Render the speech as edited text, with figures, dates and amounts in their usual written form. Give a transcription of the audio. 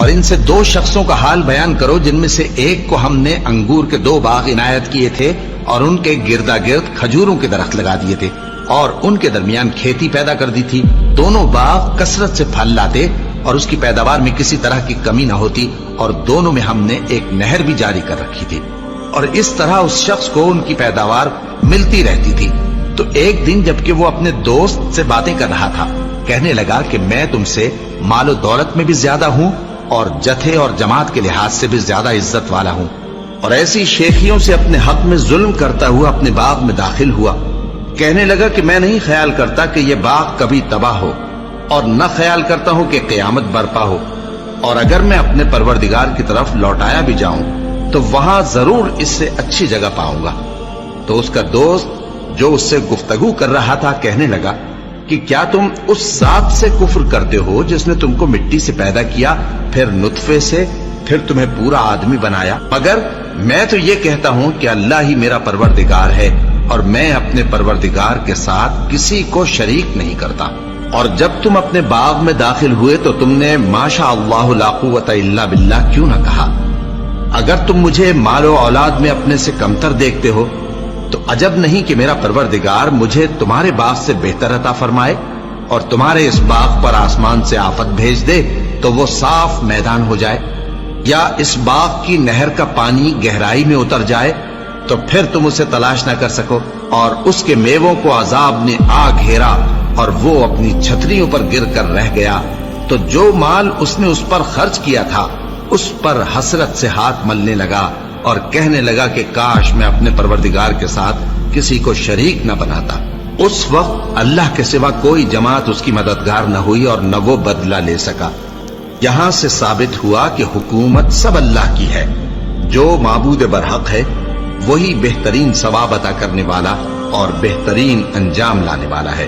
اور ان سے 2 شخصوں کا حال بیان کرو جن میں سے ایک کو ہم نے انگور کے 2 باغ عنایت کیے تھے اور ان کے گردا گرد کھجوروں کے درخت لگا دیے تھے اور ان کے درمیان کھیتی پیدا کر دی تھی. دونوں باغ کثرت سے پھل لاتے اور اس کی پیداوار میں کسی طرح کی کمی نہ ہوتی اور دونوں میں ہم نے ایک نہر بھی جاری کر رکھی تھی اور اس طرح اس شخص کو ان کی پیداوار ملتی رہتی تھی. تو ایک دن جبکہ وہ اپنے دوست سے باتیں کر رہا تھا کہنے لگا کہ میں تم سے مال و دولت میں بھی زیادہ ہوں اور جتھے اور جماعت کے لحاظ سے بھی زیادہ عزت والا ہوں، اور ایسی شیخیوں سے اپنے حق میں ظلم کرتا ہوا اپنے باغ میں داخل ہوا. کہنے لگا کہ میں نہیں خیال کرتا کہ یہ باغ کبھی تباہ ہو اور نہ خیال کرتا ہوں کہ قیامت برپا ہو، اور اگر میں اپنے پروردگار کی طرف لوٹایا بھی جاؤں تو وہاں ضرور اس سے اچھی جگہ پاؤں گا. تو اس کا دوست جو اس سے گفتگو کر رہا تھا کہنے لگا کہ کیا تم اس ذات سے کفر کرتے ہو جس نے تم کو مٹی سے پیدا کیا، پھر نطفے سے، پھر تمہیں پورا آدمی بنایا؟ مگر میں تو یہ کہتا ہوں کہ اللہ ہی میرا پروردگار ہے اور میں اپنے پروردگار کے ساتھ کسی کو شریک نہیں کرتا. اور جب تم اپنے باغ میں داخل ہوئے تو تم نے ماشاء اللہ لا قوت الا باللہ کیوں نہ کہا؟ اگر تم مجھے مال و اولاد میں اپنے سے کمتر دیکھتے ہو تو عجب نہیں کہ میرا پروردگار مجھے تمہارے باغ سے بہتر عطا فرمائے اور تمہارے اس باغ پر آسمان سے آفت بھیج دے تو وہ صاف میدان ہو جائے، یا اس باغ کی نہر کا پانی گہرائی میں اتر جائے تو پھر تم اسے تلاش نہ کر سکو، اور اس کے میووں کو عذاب نے آ گھیرا اور وہ اپنی چھتریوں پر گر کر رہ گیا. تو جو مال اس نے اس پر خرچ کیا تھا اس پر حسرت سے ہاتھ ملنے لگا اور کہنے لگا کہ کاش میں اپنے پروردگار کے ساتھ کسی کو شریک نہ بناتا. اس وقت اللہ کے سوا کوئی جماعت اس کی مددگار نہ ہوئی اور نہ وہ بدلہ لے سکا. یہاں سے ثابت ہوا کہ حکومت سب اللہ کی ہے. جو معبود برحق ہے وہی بہترین ثواب عطا کرنے والا اور بہترین انجام لانے والا ہے.